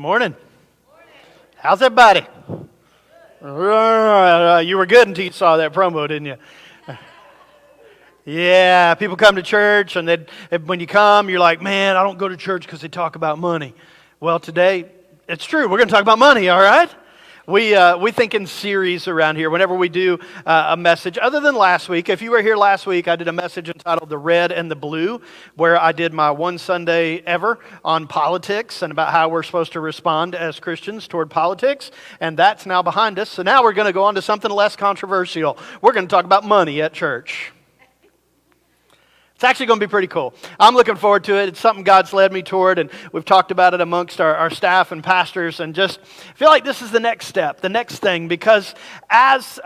Morning. How's everybody? You were good until you saw that promo, didn't you? Yeah, people come to church, and when you come, you're like, man, I don't go to church because they talk about money. Well, today, it's true. We're going to talk about money, all right? We think in series around here whenever we do a message. Other than last week, if you were here last week, I did a message entitled The Red and the Blue, where I did my one Sunday ever on politics and about how we're supposed to respond as Christians toward politics. And that's now behind us. So now we're going to go on to something less controversial. We're going to talk about money at church. It's actually going to be pretty cool. I'm looking forward to it. It's something God's led me toward, and we've talked about it amongst our staff and pastors, and just feel like this is the next step, the next thing, because as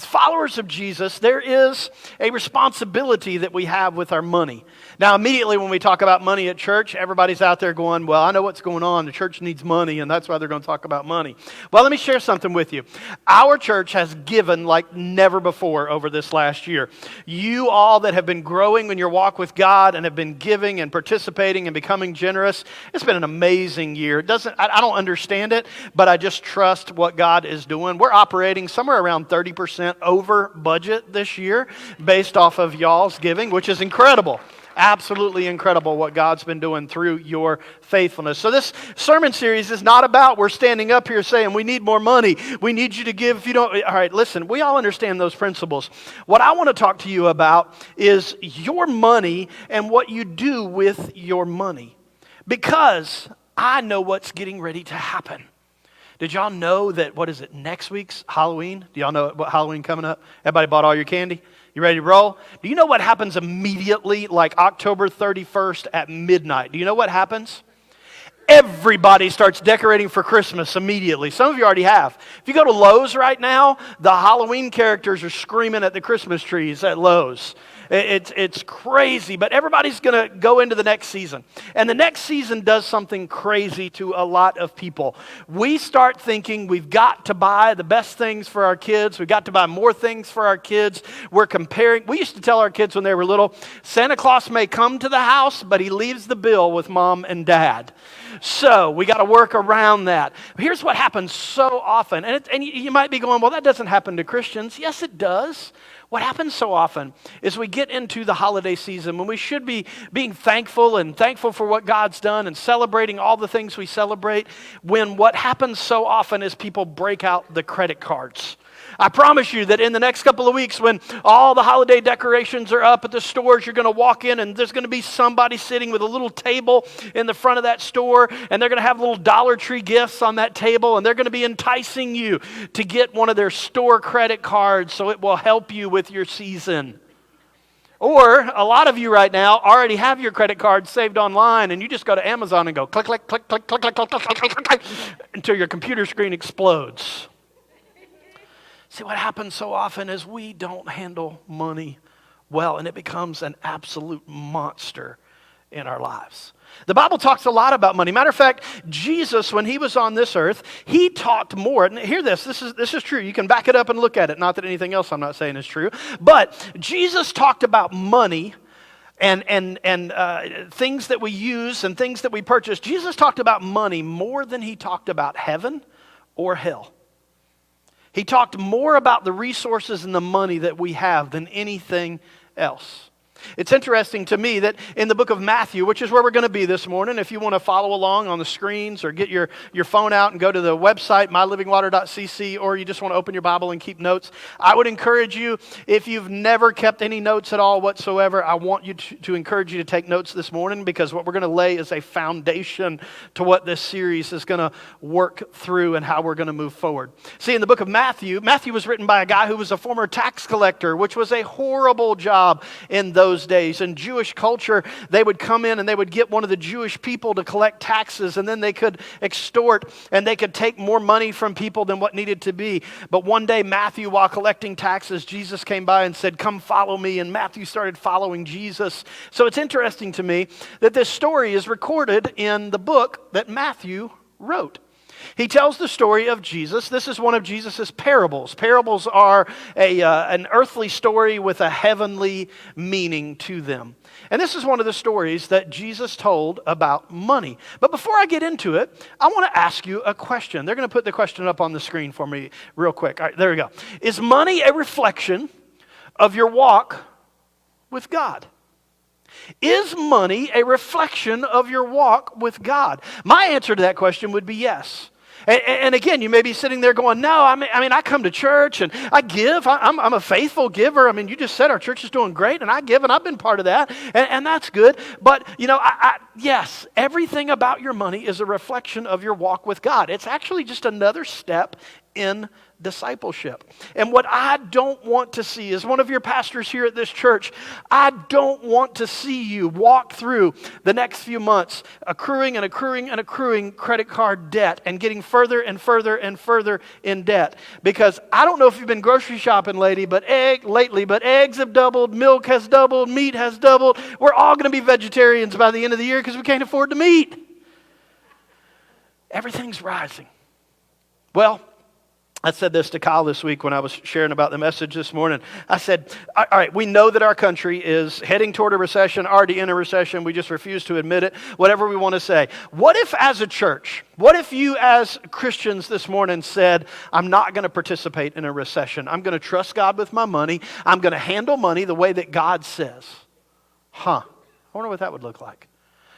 followers of Jesus, there is a responsibility that we have with our money. Now, immediately when we talk about money at church, everybody's out there going, well, I know what's going on. The church needs money, and that's why they're going to talk about money. Well, let me share something with you. Our church has given like never before over this last year. You all that have been growing in your walk with God and have been giving and participating and becoming generous, it's been an amazing year. I don't understand it, but I just trust what God is doing. We're operating somewhere around 30% over budget this year based off of y'all's giving, which is incredible. Absolutely incredible what God's been doing through your faithfulness. So this sermon series is not about we're standing up here saying we need more money. We need you to give if you don't. All right, listen, we all understand those principles. What I want to talk to you about is your money and what you do with your money. Because I know what's getting ready to happen. Did y'all know that, next week's Halloween? Do y'all know what Halloween coming up? Everybody bought all your candy? You ready to roll? Do you know what happens immediately, like October 31st at midnight? Do you know what happens? Everybody starts decorating for Christmas immediately. Some of you already have. If you go to Lowe's right now, the Halloween characters are screaming at the Christmas trees at Lowe's. It's crazy, but everybody's going to go into the next season. And the next season does something crazy to a lot of people. We start thinking we've got to buy the best things for our kids. We've got to buy more things for our kids. We're comparing. We used to tell our kids when they were little, Santa Claus may come to the house, but he leaves the bill with mom and dad. So we got to work around that. Here's what happens so often. And you might be going, well, that doesn't happen to Christians. Yes, it does. What happens so often is we get into the holiday season when we should be being thankful for what God's done and celebrating all the things we celebrate, when what happens so often is people break out the credit cards. I promise you that in the next couple of weeks, when all the holiday decorations are up at the stores, you're going to walk in and there's going to be somebody sitting with a little table in the front of that store, and they're going to have little Dollar Tree gifts on that table, and they're going to be enticing you to get one of their store credit cards so it will help you with your season. Or a lot of you right now already have your credit card saved online, and you just go to Amazon and go click, click, click, click, click, click, click, click, click, click, click, until your computer screen explodes. See, what happens so often is we don't handle money well, and it becomes an absolute monster in our lives. The Bible talks a lot about money. Matter of fact, Jesus, when he was on this earth, he talked more. And hear this is true. You can back it up and look at it. Not that anything else I'm not saying is true. But Jesus talked about money and things that we use and things that we purchase. Jesus talked about money more than he talked about heaven or hell. He talked more about the resources and the money that we have than anything else. It's interesting to me that in the book of Matthew, which is where we're going to be this morning, if you want to follow along on the screens or get your phone out and go to the website, mylivingwater.cc, or you just want to open your Bible and keep notes, I would encourage you, if you've never kept any notes at all whatsoever, I want you to encourage you to take notes this morning, because what we're going to lay is a foundation to what this series is going to work through and how we're going to move forward. See, in the book of Matthew was written by a guy who was a former tax collector, which was a horrible job in those days. In Jewish culture, they would come in and they would get one of the Jewish people to collect taxes, and then they could extort and they could take more money from people than what needed to be. But one day, Matthew, while collecting taxes, Jesus came by and said, "Come follow me," and Matthew started following Jesus. So it's interesting to me that this story is recorded in the book that Matthew wrote. He tells the story of Jesus. This is one of Jesus' parables. Parables are an earthly story with a heavenly meaning to them. And this is one of the stories that Jesus told about money. But before I get into it, I want to ask you a question. They're going to put the question up on the screen for me real quick. All right, there we go. Is money a reflection of your walk with God? Is money a reflection of your walk with God? My answer to that question would be yes. And again, you may be sitting there going, no, I mean, I come to church and I give. I'm a faithful giver. I mean, you just said our church is doing great and I give and I've been part of that. And that's good. But, yes, everything about your money is a reflection of your walk with God. It's actually just another step in discipleship. And what I don't want to see, as one of your pastors here at this church, I don't want to see you walk through the next few months accruing and accruing and accruing credit card debt and getting further and further and further in debt. Because I don't know if you've been grocery shopping lately, but eggs have doubled, milk has doubled, meat has doubled. We're all going to be vegetarians by the end of the year because we can't afford the meat. Everything's rising. Well, I said this to Kyle this week when I was sharing about the message this morning. I said, all right, we know that our country is heading toward a recession, already in a recession. We just refuse to admit it, whatever we want to say. What if as a church, what if you as Christians this morning said, I'm not going to participate in a recession. I'm going to trust God with my money. I'm going to handle money the way that God says. I wonder what that would look like.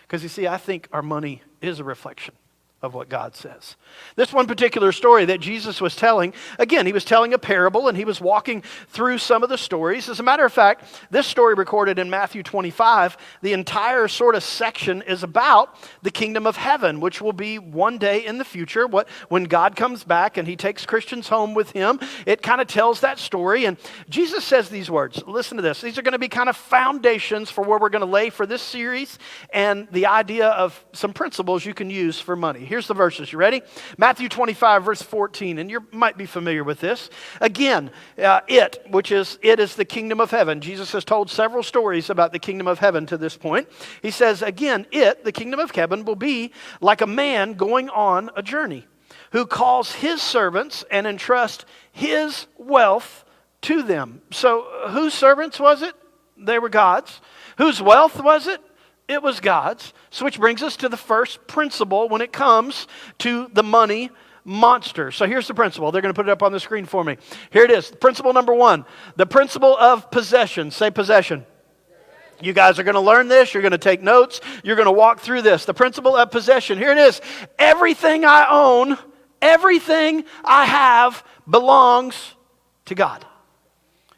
Because you see, I think our money is a reflection of what God says. This one particular story that Jesus was telling, again, he was telling a parable and he was walking through some of the stories. As a matter of fact, this story recorded in Matthew 25, the entire sort of section is about the kingdom of heaven, which will be one day in the future, when God comes back and he takes Christians home with him. It kind of tells that story. And Jesus says these words. Listen to this. These are going to be kind of foundations for where we're going to lay for this series and the idea of some principles you can use for money. Here's the verses. You ready? Matthew 25, verse 14. And you might be familiar with this. Again, it is the kingdom of heaven. Jesus has told several stories about the kingdom of heaven to this point. He says, again, the kingdom of heaven, will be like a man going on a journey who calls his servants and entrusts his wealth to them. So whose servants was it? They were God's. Whose wealth was it? It was God's. So which brings us to the first principle when it comes to the money monster. So here's the principle. They're going to put it up on the screen for me. Here it is. Principle number 1. The principle of possession. Say possession. You guys are going to learn this. You're going to take notes. You're going to walk through this. The principle of possession. Here it is. Everything I own, everything I have belongs to God.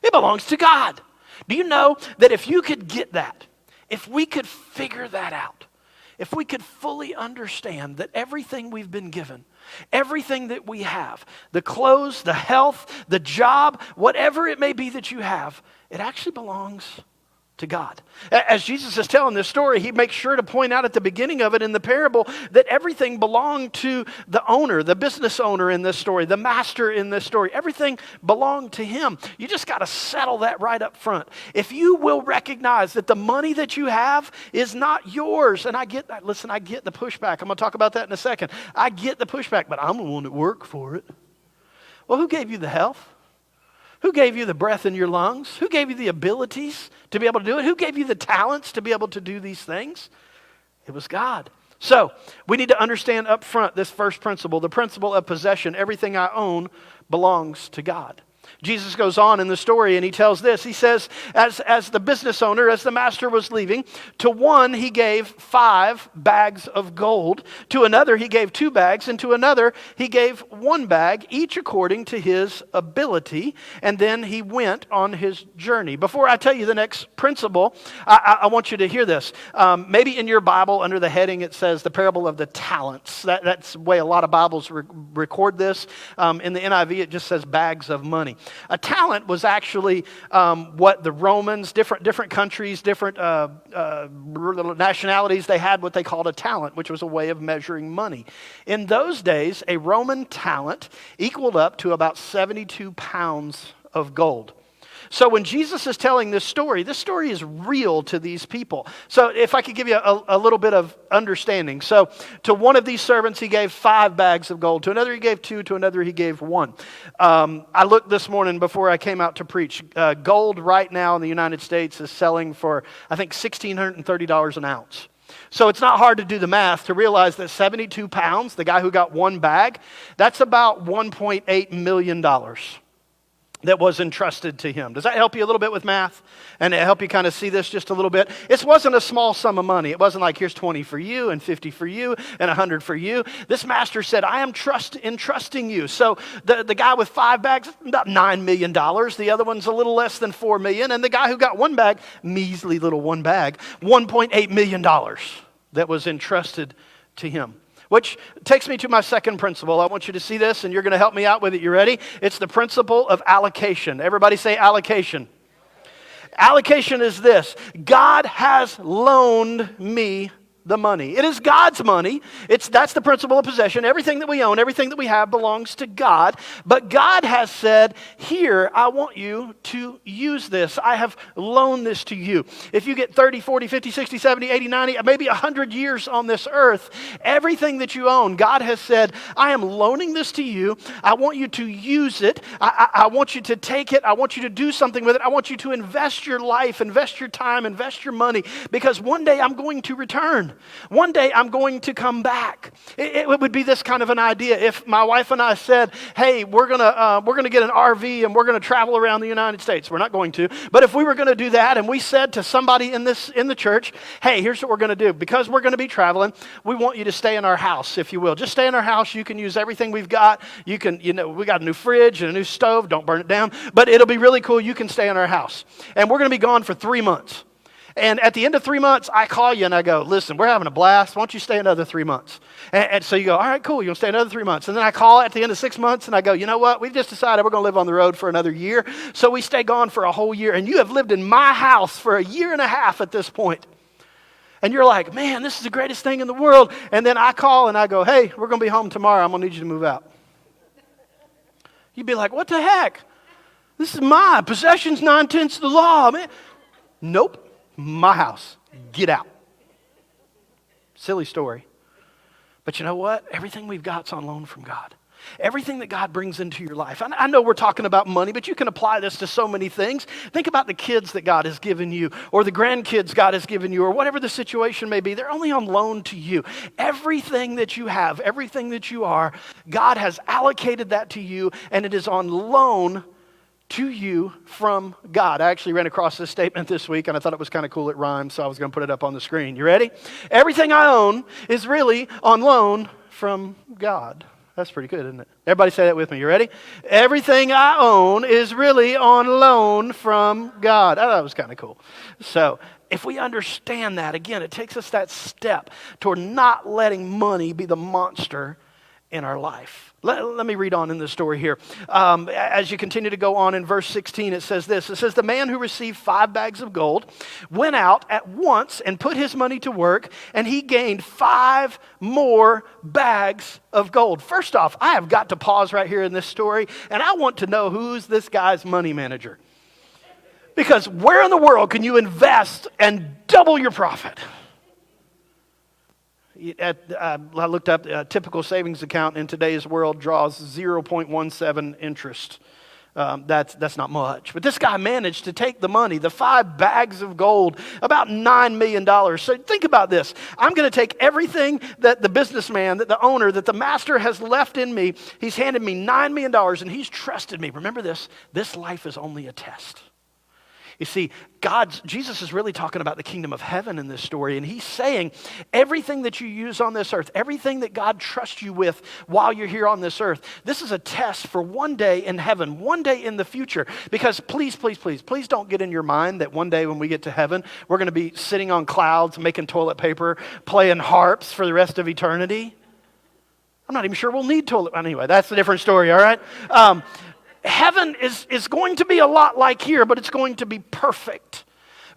It belongs to God. Do you know that if you could get that, if we could figure that out, if we could fully understand that everything we've been given, everything that we have, the clothes, the health, the job, whatever it may be that you have, it actually belongs to God. As Jesus is telling this story, he makes sure to point out at the beginning of it in the parable that everything belonged to the owner, the business owner in this story, the master in this story. Everything belonged to him. You just got to settle that right up front. If you will recognize that the money that you have is not yours, and I get that. Listen, I get the pushback. I'm going to talk about that in a second. I get the pushback, but I'm the one that worked for it. Well, who gave you the health? Who gave you the breath in your lungs? Who gave you the abilities to be able to do it? Who gave you the talents to be able to do these things? It was God. So we need to understand up front this first principle, the principle of possession. Everything I own belongs to God. Jesus goes on in the story and he tells this. He says, as the business owner, as the master was leaving, to one he gave 5 bags of gold. To another he gave 2 bags. And to another he gave 1 bag, each according to his ability. And then he went on his journey. Before I tell you the next principle, I want you to hear this. Maybe in your Bible, under the heading, it says the parable of the talents. That's the way a lot of Bibles record this. In the NIV, it just says bags of money. A talent was actually what the Romans, different countries, different nationalities, they had what they called a talent, which was a way of measuring money. In those days, a Roman talent equaled up to about 72 pounds of gold. So when Jesus is telling this story is real to these people. So if I could give you a little bit of understanding. So to one of these servants, he gave 5 bags of gold. To another, he gave 2. To another, he gave 1. I looked this morning before I came out to preach. Gold right now in the United States is selling for, I think, $1,630 an ounce. So it's not hard to do the math to realize that 72 pounds, the guy who got 1 bag, that's about $1.8 million that was entrusted to him. Does that help you a little bit with math? And it help you kind of see this just a little bit? It wasn't a small sum of money. It wasn't like, here's 20 for you and 50 for you and 100 for you. This master said, I am entrusting you. So the guy with 5 bags, about $9 million. The other one's a little less than $4 million. And the guy who got 1 bag, measly little 1 bag, $1.8 million that was entrusted to him. Which takes me to my second principle. I want you to see this, and you're going to help me out with it. You ready? It's the principle of allocation. Everybody say allocation. Allocation is this: God has loaned me the money. It is God's money. That's the principle of possession. Everything that we own, everything that we have belongs to God. But God has said, here, I want you to use this. I have loaned this to you. If you get 30, 40, 50, 60, 70, 80, 90, maybe 100 years on this earth, everything that you own, God has said, I am loaning this to you. I want you to use it. I want you to take it. I want you to do something with it. I want you to invest your life, invest your time, invest your money, because one day I'm going to return. One day I'm going to come back. It would be this kind of an idea. If my wife and I said, hey, we're gonna get an RV and we're gonna travel around the United States. We're not going to. But if we were gonna do that and we said to somebody in the church, hey, here's what we're gonna do. Because we're gonna be traveling, we want you to stay in our house, if you will. Just stay in our house. You can use everything we've got. We got a new fridge and a new stove. Don't burn it down. But it'll be really cool. You can stay in our house. And we're gonna be gone for 3 months. And at the end of 3 months, I call you and I go, listen, we're having a blast. Why don't you stay another 3 months? And so you go, all right, cool. You'll stay another 3 months. And then I call at the end of 6 months and I go, you know what? We've just decided we're going to live on the road for another year. So we stay gone for a whole year. And you have lived in my house for a year and a half at this point. And you're like, man, this is the greatest thing in the world. And then I call and I go, hey, we're going to be home tomorrow. I'm going to need you to move out. You'd be like, what the heck? This is my possessions, 9/10 of the law, man. Nope. My house. Get out. Silly story. But you know what? Everything we've got's on loan from God. Everything that God brings into your life. I know we're talking about money, but you can apply this to so many things. Think about the kids that God has given you, or the grandkids God has given you, or whatever the situation may be. They're only on loan to you. Everything that you have, everything that you are, God has allocated that to you, and it is on loan to you from God. I actually ran across this statement this week, and I thought it was kind of cool. It rhymes, so I was going to put it up on the screen. You ready? Everything I own is really on loan from God. That's pretty good, isn't it? Everybody say that with me. You ready? Everything I own is really on loan from God. I thought it was kind of cool. So if we understand that, again, it takes us that step toward not letting money be the monster in our life. Let me read on in the story here. As you continue to go on in verse 16, it says this. It says, the man who received 5 bags of gold went out at once and put his money to work, and he gained 5 more bags of gold. First off, I have got to pause right here in this story, and I want to know who's this guy's money manager. Because where in the world can you invest and double your profit? I looked up a typical savings account in today's world draws 0.17 interest. That's not much. But this guy managed to take the money, the 5 bags of gold, about $9 million. So think about this. I'm going to take everything that the businessman, that the owner, that the master has left in me. He's handed me $9 million and he's trusted me. Remember this life is only a test. You see, Jesus is really talking about the kingdom of heaven in this story, and he's saying everything that you use on this earth, everything that God trusts you with while you're here on this earth, this is a test for one day in heaven, one day in the future. Because please don't get in your mind that one day when we get to heaven, we're going to be sitting on clouds, making toilet paper, playing harps for the rest of eternity. I'm not even sure we'll need toilet. Anyway, that's a different story, all right? Heaven is going to be a lot like here, but it's going to be perfect.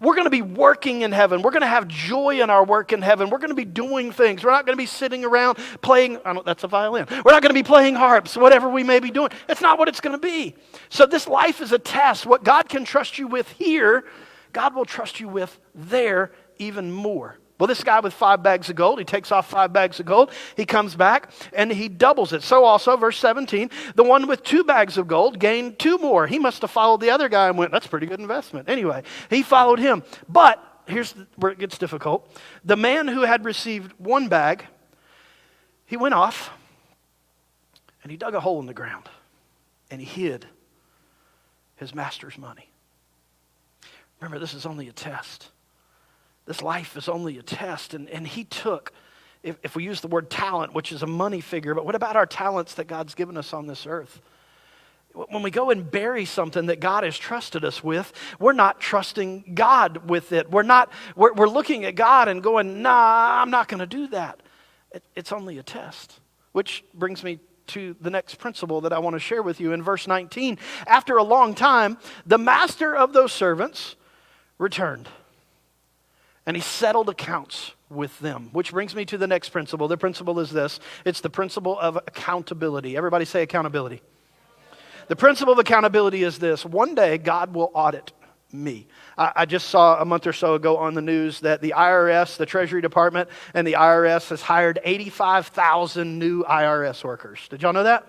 We're going to be working in heaven. We're going to have joy in our work in heaven. We're going to be doing things. We're not going to be sitting around playing, that's a violin. We're not going to be playing harps, whatever we may be doing. It's not what it's going to be. So this life is a test. What God can trust you with here, God will trust you with there even more. Well, this guy with 5 bags of gold, he takes off 5 bags of gold. He comes back and he doubles it. So also, verse 17, the one with 2 bags of gold gained 2 more. He must have followed the other guy and went, that's a pretty good investment. Anyway, he followed him. But here's where it gets difficult. The man who had received 1 bag, he went off and he dug a hole in the ground and he hid his master's money. Remember, this is only a test. This life is only a test. And he took, if we use the word talent, which is a money figure, but what about our talents that God's given us on this earth? When we go and bury something that God has trusted us with, we're not trusting God with it. We're looking at God and going, nah, I'm not going to do that. It's only a test. Which brings me to the next principle that I want to share with you in verse 19. After a long time, the master of those servants returned. And he settled accounts with them, which brings me to the next principle. The principle is this. It's the principle of accountability. Everybody say accountability. The principle of accountability is this. One day, God will audit me. I just saw a month or so ago on the news that the IRS, the Treasury Department, and the IRS has hired 85,000 new IRS workers. Did y'all know that?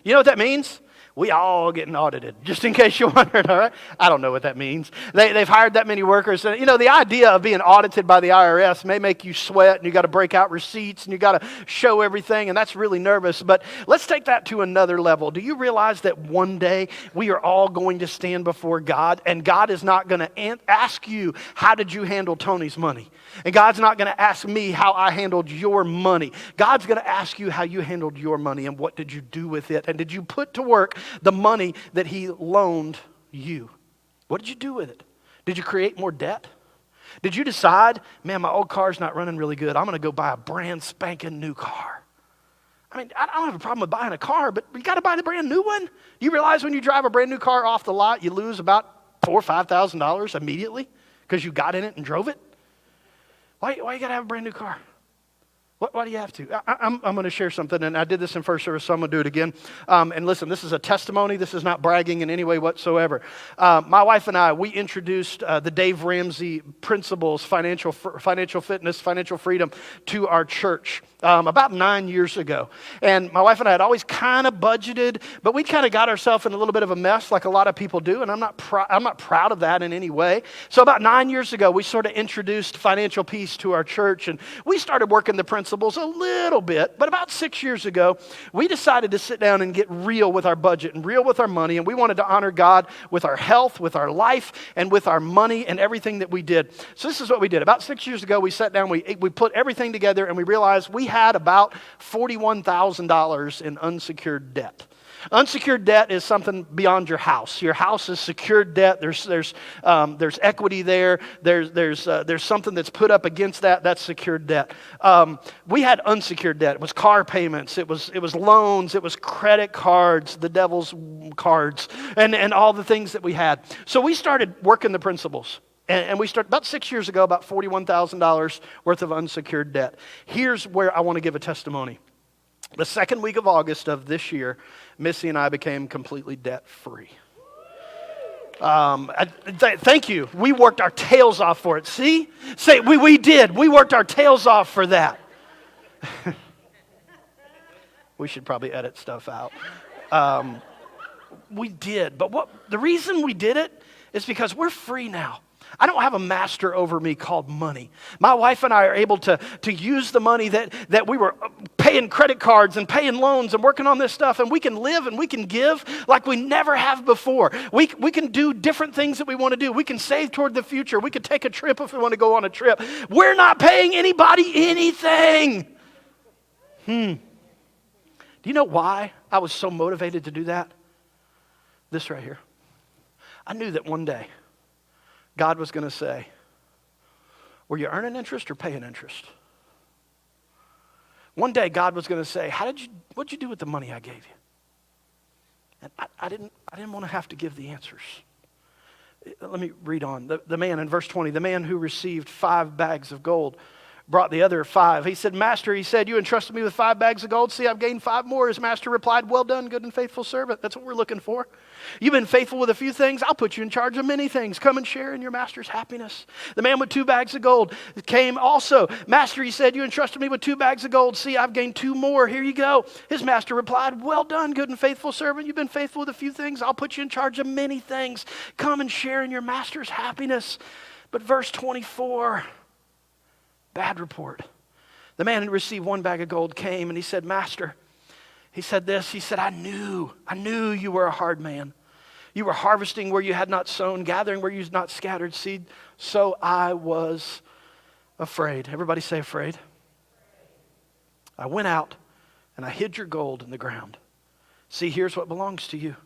You know what that means? We all getting audited, just in case you wondered, all right? I don't know what that means. They've hired that many workers. And, the idea of being audited by the IRS may make you sweat, and you got to break out receipts, and you got to show everything, and that's really nervous. But let's take that to another level. Do you realize that one day we are all going to stand before God, and God is not going to ask you, how did you handle Tony's money? And God's not going to ask me how I handled your money. God's going to ask you how you handled your money, and what did you do with it, and did you put to work the money that he loaned you? What did you do with it? Did you create more debt? Did you decide, man, my old car's not running really good. I'm going to go buy a brand spanking new car. I mean, I don't have a problem with buying a car, but you got to buy the brand new one. Do you realize when you drive a brand new car off the lot, you lose about $4,000 or $5,000 immediately because you got in it and drove it? Why you got to have a brand new car? Why do you have to? I'm going to share something, and I did this in first service, so I'm going to do it again. And listen, this is a testimony. This is not bragging in any way whatsoever. My wife and I, we introduced the Dave Ramsey principles, financial fitness, financial freedom, to our church about 9 years ago. And my wife and I had always kind of budgeted, but we kind of got ourselves in a little bit of a mess, like a lot of people do. And I'm not proud of that in any way. So about 9 years ago, we sort of introduced financial peace to our church, and we started working the principles a little bit. But about 6 years ago, we decided to sit down and get real with our budget and real with our money. And we wanted to honor God with our health, with our life, and with our money and everything that we did. So this is what we did. About 6 years ago, we sat down, we put everything together, and we realized we had about $41,000 in unsecured debt. Unsecured debt is something beyond your house. Your house is secured debt. There's equity there. There's something that's put up against that. That's secured debt. We had unsecured debt. It was car payments. It was loans. It was credit cards, the devil's cards, and all the things that we had. So we started working the principles. And we started about 6 years ago, about $41,000 worth of unsecured debt. Here's where I want to give a testimony. The second week of August of this year, Missy and I became completely debt-free. Thank you. We worked our tails off for it. See? Say, we did. We worked our tails off for that. We should probably edit stuff out. We did. But the reason we did it is because we're free now. I don't have a master over me called money. My wife and I are able to use the money that we were paying credit cards and paying loans and working on this stuff, and we can live and we can give like we never have before. We can do different things that we want to do. We can save toward the future. We could take a trip if we want to go on a trip. We're not paying anybody anything. Do you know why I was so motivated to do that? This right here. I knew that one day God was going to say, were you earning interest or paying interest? One day God was going to say, what'd you do with the money I gave you? And I didn't want to have to give the answers. Let me read on. The man in verse 20, the man who received 5 bags of gold brought the other 5. He said, Master, he said, you entrusted me with 5 bags of gold. See, I've gained 5 more. His master replied, well done, good and faithful servant. That's what we're looking for. You've been faithful with a few things. I'll put you in charge of many things. Come and share in your master's happiness. The man with 2 bags of gold came also. Master, he said, you entrusted me with 2 bags of gold. See, I've gained 2 more. Here you go. His master replied, well done, good and faithful servant. You've been faithful with a few things. I'll put you in charge of many things. Come and share in your master's happiness. But verse 24, bad report. The man who received 1 bag of gold came and he said, Master, he said this, he said, I knew you were a hard man. You were harvesting where you had not sown, gathering where you had not scattered seed. So I was afraid. Everybody say afraid. I went out and I hid your gold in the ground. See, here's what belongs to you.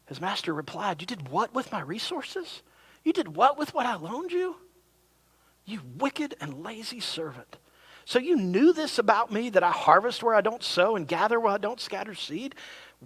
His master replied, you did what with my resources? You did what with what I loaned you? You wicked and lazy servant. So you knew this about me, that I harvest where I don't sow and gather where I don't scatter seed?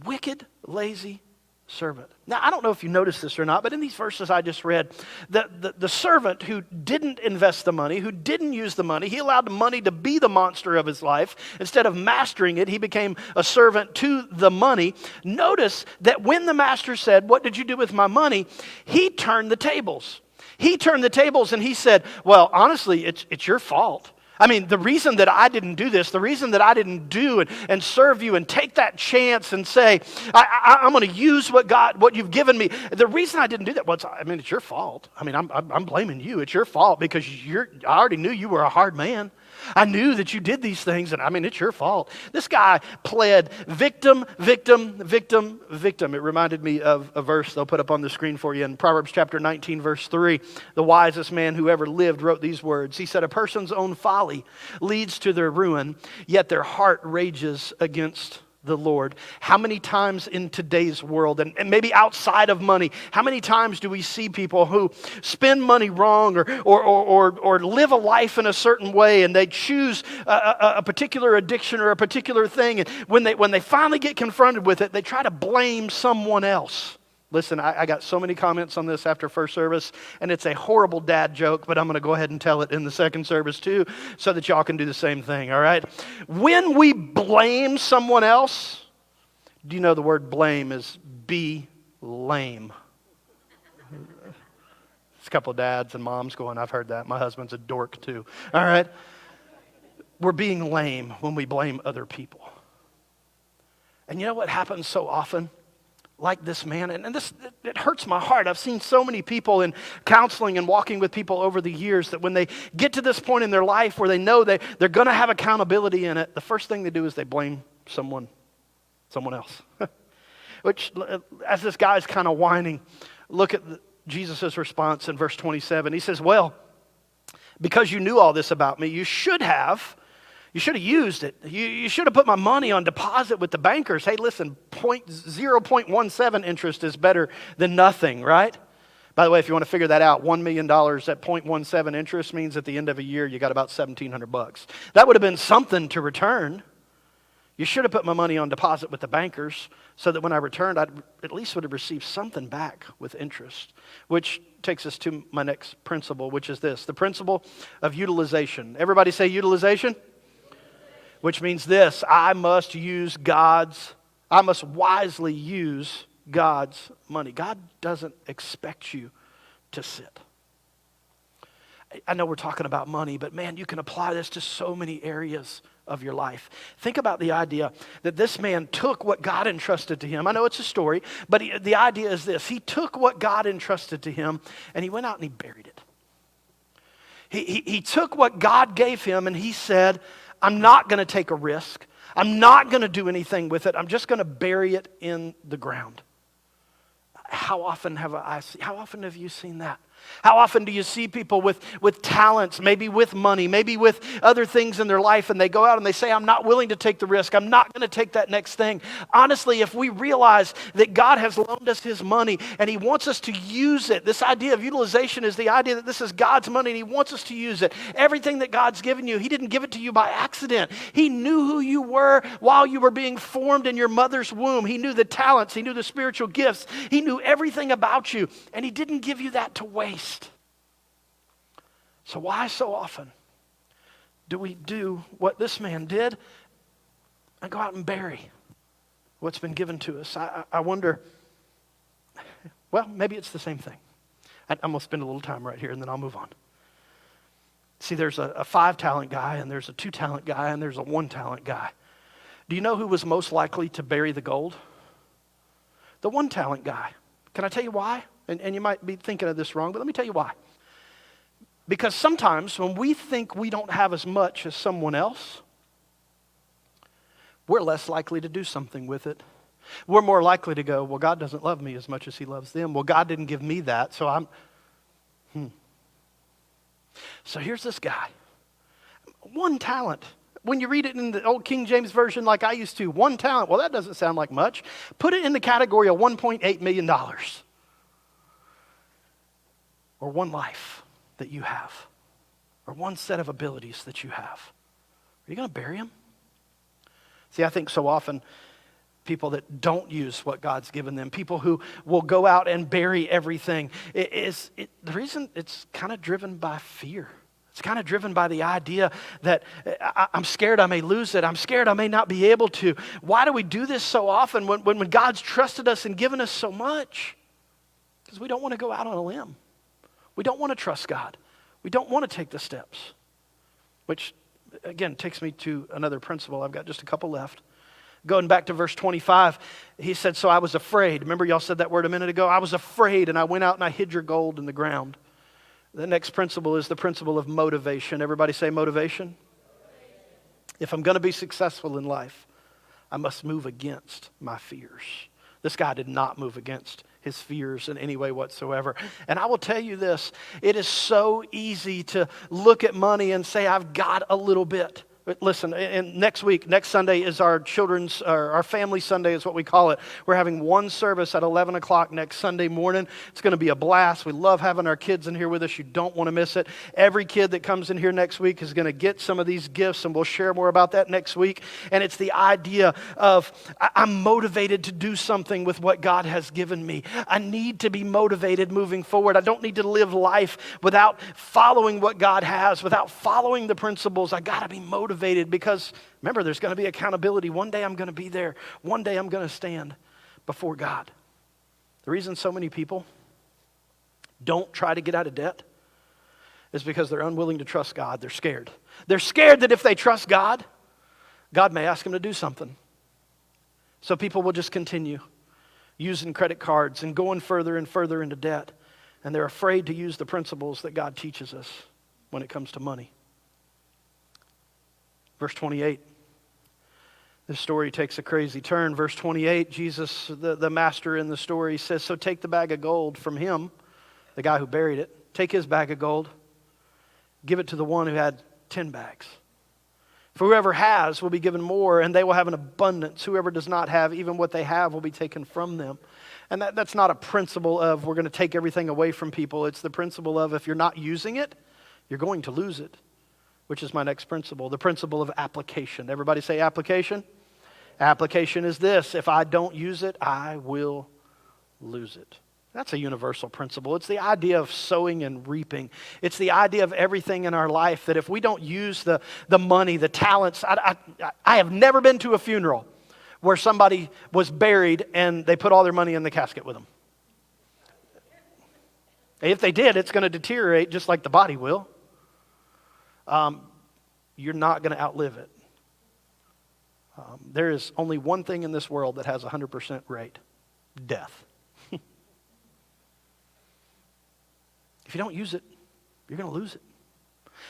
Wicked, lazy servant. Now, I don't know if you noticed this or not, but in these verses I just read, the servant who didn't invest the money, who didn't use the money, he allowed the money to be the monster of his life. Instead of mastering it, he became a servant to the money. Notice that when the master said, what did you do with my money? He turned the tables. He turned the tables and he said, well, honestly, it's your fault. I mean, the reason that I didn't do this, the reason that I didn't do and serve you and take that chance and say, I'm going to use what you've given me. The reason I didn't do that, it's your fault. I mean, I'm blaming you. It's your fault because I already knew you were a hard man. I knew that you did these things, and it's your fault. This guy pled victim, victim, victim, victim. It reminded me of a verse they'll put up on the screen for you in Proverbs chapter 19, verse 3. The wisest man who ever lived wrote these words. He said, a person's own folly leads to their ruin, yet their heart rages against the Lord. How many times in today's world, and maybe outside of money, how many times do we see people who spend money wrong or live a life in a certain way, and they choose a particular addiction or a particular thing, and when they finally get confronted with it, they try to blame someone else. Listen, I got so many comments on this after first service, and it's a horrible dad joke, but I'm going to go ahead and tell it in the second service too, so that y'all can do the same thing, all right? When we blame someone else, do you know the word blame is be lame? There's a couple of dads and moms going, I've heard that. My husband's a dork too, all right? We're being lame when we blame other people. And you know what happens so often? Like this man, and this, it hurts my heart. I've seen so many people in counseling and walking with people over the years that when they get to this point in their life where they know they're going to have accountability in it, the first thing they do is they blame someone else. Which, as this guy's kind of whining, look at Jesus' response in verse 27. He says, well, because you knew all this about me, you should have used it. You should have put my money on deposit with the bankers. Hey, listen, 0.17 interest is better than nothing, right? By the way, if you want to figure that out, $1 million at 0.17 interest means at the end of a year, you got about $1,700. That would have been something to return. You should have put my money on deposit with the bankers so that when I returned, I at least would have received something back with interest, which takes us to my next principle, which is this, the principle of utilization. Everybody say utilization? Which means this, I must wisely use God's money. God doesn't expect you to sit. I know we're talking about money, but man, you can apply this to so many areas of your life. Think about the idea that this man took what God entrusted to him. I know it's a story, but the idea is this. He took what God entrusted to him and he went out and he buried it. He took what God gave him and he said, I'm not going to take a risk. I'm not going to do anything with it. I'm just going to bury it in the ground. How often have you seen that? How often do you see people with talents, maybe with money, maybe with other things in their life, and they go out and they say, I'm not willing to take the risk. I'm not going to take that next thing. Honestly, if we realize that God has loaned us his money and he wants us to use it, this idea of utilization is the idea that this is God's money and he wants us to use it. Everything that God's given you, he didn't give it to you by accident. He knew who you were while you were being formed in your mother's womb. He knew the talents. He knew the spiritual gifts. He knew everything about you, and he didn't give you that to waste. So why so often do we do what this man did and go out and bury what's been given to us? I wonder, well, maybe it's the same thing. I'm going to spend a little time right here and then I'll move on. See, there's a 5-talent guy and there's a 2-talent guy and there's a 1-talent guy. Do you know who was most likely to bury the gold? The 1-talent guy. Can I tell you why? And you might be thinking of this wrong, but let me tell you why. Because sometimes when we think we don't have as much as someone else, we're less likely to do something with it. We're more likely to go, well, God doesn't love me as much as he loves them. Well, God didn't give me that, so I'm... So here's this guy. 1 talent. When you read it in the old King James Version like I used to, 1 talent, well, that doesn't sound like much. Put it in the category of $1.8 million. Or 1 life that you have. Or 1 set of abilities that you have. Are you going to bury them? See, I think so often people that don't use what God's given them, people who will go out and bury everything, the reason it's kind of driven by fear. It's kind of driven by the idea that I'm scared I may lose it. I'm scared I may not be able to. Why do we do this so often when God's trusted us and given us so much? Because we don't want to go out on a limb. We don't want to trust God. We don't want to take the steps. Which, again, takes me to another principle. I've got just a couple left. Going back to verse 25, he said, so I was afraid. Remember y'all said that word a minute ago? I was afraid and I went out and I hid your gold in the ground. The next principle is the principle of motivation. Everybody say motivation. If I'm going to be successful in life, I must move against my fears. This guy did not move against his fears in any way whatsoever. And I will tell you this, it is so easy to look at money and say, I've got a little bit. But listen, and next Sunday is our family Sunday is what we call it. We're having 1 service at 11 o'clock next Sunday morning. It's going to be a blast. We love having our kids in here with us. You don't want to miss it. Every kid that comes in here next week is going to get some of these gifts, and we'll share more about that next week. And it's the idea of I'm motivated to do something with what God has given me. I need to be motivated moving forward. I don't need to live life without following what God has, without following the principles. I got to be motivated because, remember, there's going to be accountability. One day I'm going to be there. One day I'm going to stand before God. The reason so many people don't try to get out of debt is because they're unwilling to trust God. They're scared. They're scared that if they trust God, God may ask them to do something. So people will just continue using credit cards and going further and further into debt. And they're afraid to use the principles that God teaches us when it comes to money. Verse 28, this story takes a crazy turn. Verse 28, Jesus, the master in the story, says, so take the bag of gold from him, the guy who buried it. Take his bag of gold, give it to the one who had 10 bags. For whoever has will be given more, and they will have an abundance. Whoever does not have, even what they have will be taken from them. And that's not a principle of we're going to take everything away from people. It's the principle of if you're not using it, you're going to lose it. Which is my next principle, the principle of application. Everybody say application. Application is this: if I don't use it, I will lose it. That's a universal principle. It's the idea of sowing and reaping. It's the idea of everything in our life that if we don't use the money, the talents. I have never been to a funeral where somebody was buried and they put all their money in the casket with them. If they did, it's going to deteriorate just like the body will. You're not going to outlive it. There is only one thing in this world that has a 100% rate: death. If you don't use it, you're going to lose it.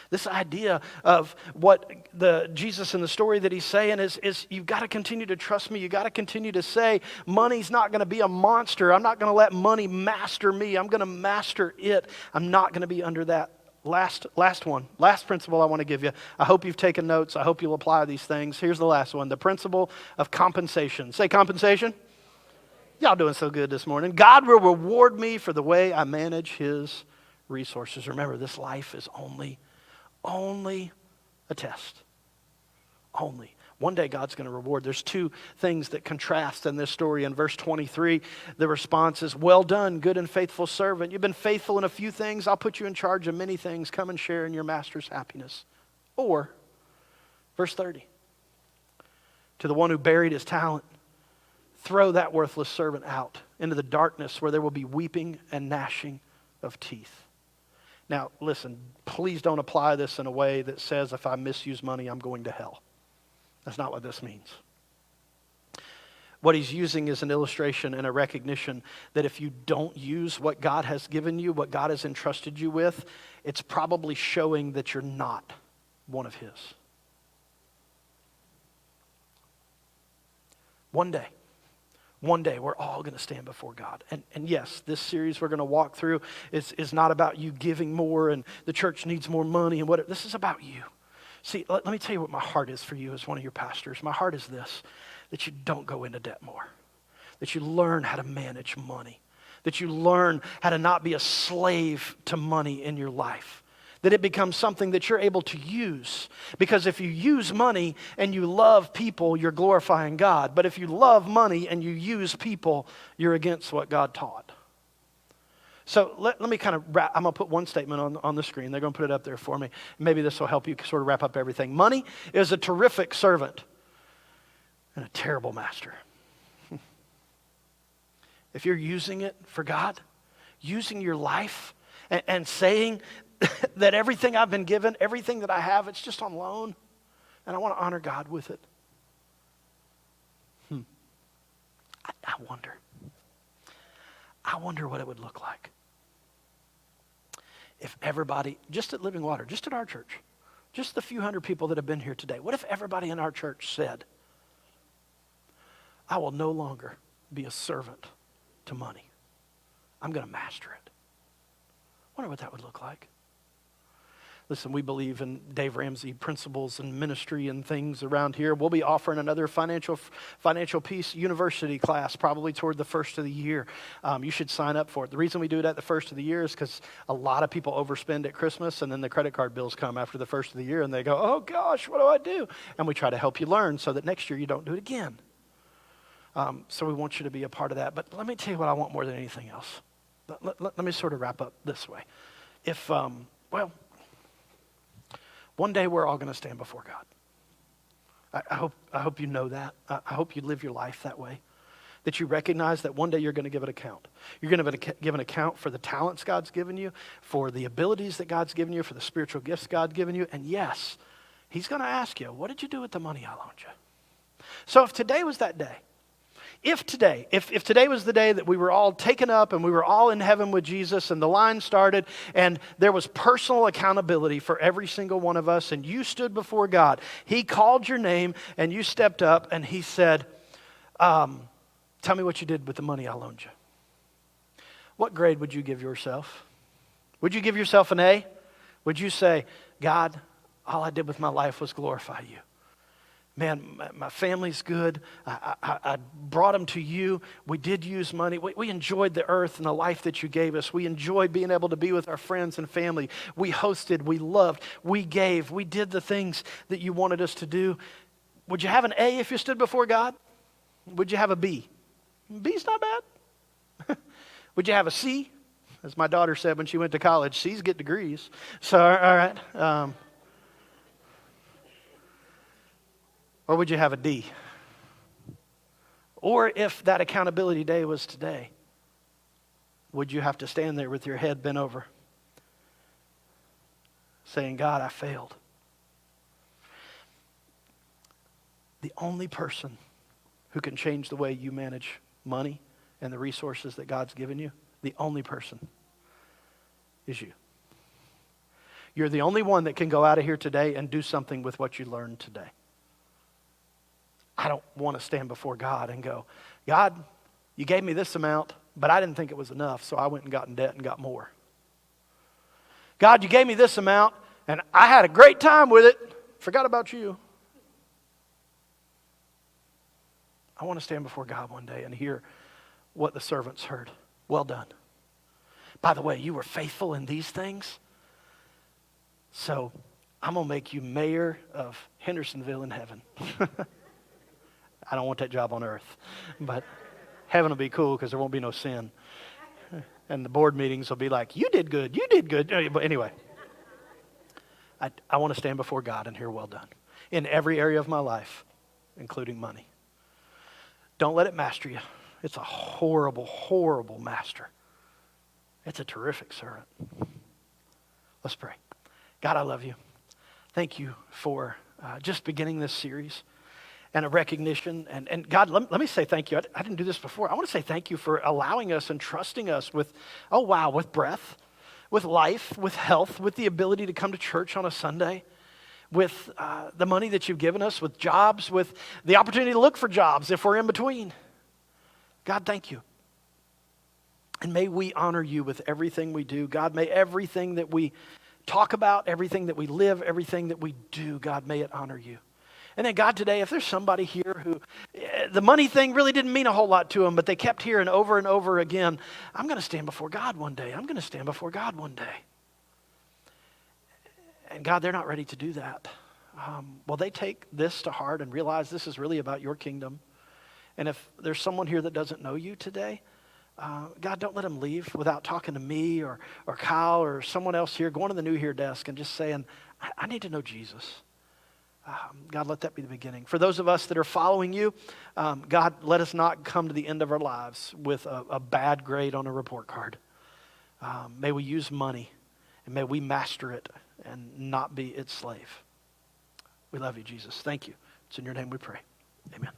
This idea of what Jesus in the story that he's saying is you've got to continue to trust me. You've got to continue to say, money's not going to be a monster. I'm not going to let money master me. I'm going to master it. I'm not going to be under that. Last principle I want to give you. I hope you've taken notes. I hope you'll apply these things. Here's the last one, the principle of compensation. Say compensation. Y'all doing so good this morning. God will reward me for the way I manage his resources. Remember, this life is only a test. Only. One day God's going to reward. There's two things that contrast in this story. In verse 23, the response is, well done, good and faithful servant. You've been faithful in a few things. I'll put you in charge of many things. Come and share in your master's happiness. Or, verse 30, to the one who buried his talent, throw that worthless servant out into the darkness where there will be weeping and gnashing of teeth. Now, listen, please don't apply this in a way that says if I misuse money, I'm going to hell. That's not what this means. What he's using is an illustration and a recognition that if you don't use what God has given you, what God has entrusted you with, it's probably showing that you're not one of his. One day, we're all going to stand before God. And yes, this series we're going to walk through is not about you giving more and the church needs more money and whatever. This is about you. See, let me tell you what my heart is for you as one of your pastors. My heart is this, that you don't go into debt more. That you learn how to manage money. That you learn how to not be a slave to money in your life. That it becomes something that you're able to use. Because if you use money and you love people, you're glorifying God. But if you love money and you use people, you're against what God taught. So let me kind of wrap. I'm going to put one statement on the screen. They're going to put it up there for me. Maybe this will help you sort of wrap up everything. Money is a terrific servant and a terrible master. If you're using it for God, using your life and saying that everything I've been given, everything that I have, it's just on loan, and I want to honor God with it. I wonder what it would look like if everybody, just at Living Water, just at our church, just the few hundred people that have been here today, what if everybody in our church said, I will no longer be a servant to money. I'm going to master it. I wonder what that would look like. Listen, we believe in Dave Ramsey principles and ministry and things around here. We'll be offering another financial peace university class probably toward the first of the year. You should sign up for it. The reason we do it at the first of the year is because a lot of people overspend at Christmas and then the credit card bills come after the first of the year and they go, oh gosh, what do I do? And we try to help you learn so that next year you don't do it again. So we want you to be a part of that. But let me tell you what I want more than anything else. Let me sort of wrap up this way. One day we're all going to stand before God. I hope you know that. I hope you live your life that way. That you recognize that one day you're going to give an account. You're going to give an account for the talents God's given you, for the abilities that God's given you, for the spiritual gifts God's given you. And yes, he's going to ask you, what did you do with the money I loaned you? So if today was that day, if today was the day that we were all taken up and we were all in heaven with Jesus and the line started and there was personal accountability for every single one of us and you stood before God, he called your name and you stepped up and he said, tell me what you did with the money I loaned you. What grade would you give yourself? Would you give yourself an A? Would you say, God, all I did with my life was glorify you? Man, my family's good. I brought them to you. We did use money. We enjoyed the earth and the life that you gave us. We enjoyed being able to be with our friends and family. We hosted. We loved. We gave. We did the things that you wanted us to do. Would you have an A if you stood before God? Would you have a B? B's not bad. Would you have a C? As my daughter said when she went to college, C's get degrees. So, all right. Or would you have a D? Or if that accountability day was today, would you have to stand there with your head bent over saying, God, I failed? The only person who can change the way you manage money and the resources that God's given you, the only person is you. You're the only one that can go out of here today and do something with what you learned today. I don't want to stand before God and go, God, you gave me this amount, but I didn't think it was enough, so I went and got in debt and got more. God, you gave me this amount, and I had a great time with it. Forgot about you. I want to stand before God one day and hear what the servants heard. Well done. By the way, you were faithful in these things, so I'm going to make you mayor of Hendersonville in heaven. I don't want that job on earth, but heaven will be cool because there won't be no sin. And the board meetings will be like, you did good, you did good. But anyway, I want to stand before God and hear well done in every area of my life, including money. Don't let it master you. It's a horrible, horrible master. It's a terrific servant. Let's pray. God, I love you. Thank you for just beginning this series and a recognition. And God, let me say thank you. I didn't do this before. I want to say thank you for allowing us and trusting us with, with breath, with life, with health, with the ability to come to church on a Sunday, with the money that you've given us, with jobs, with the opportunity to look for jobs if we're in between. God, thank you. And may we honor you with everything we do. God, may everything that we talk about, everything that we live, everything that we do, God, may it honor you. And then God, today, if there's somebody here who the money thing really didn't mean a whole lot to them, but they kept hearing over and over again, I'm going to stand before God one day. I'm going to stand before God one day. And God, they're not ready to do that. Will they take this to heart and realize this is really about your kingdom? And if there's someone here that doesn't know you today, God, don't let them leave without talking to me or Kyle or someone else here, going to the New Here desk and just saying, I need to know Jesus. God, let that be the beginning. For those of us that are following you, God, let us not come to the end of our lives with a bad grade on a report card. May we use money, and may we master it and not be its slave. We love you, Jesus. Thank you. It's in your name we pray. Amen.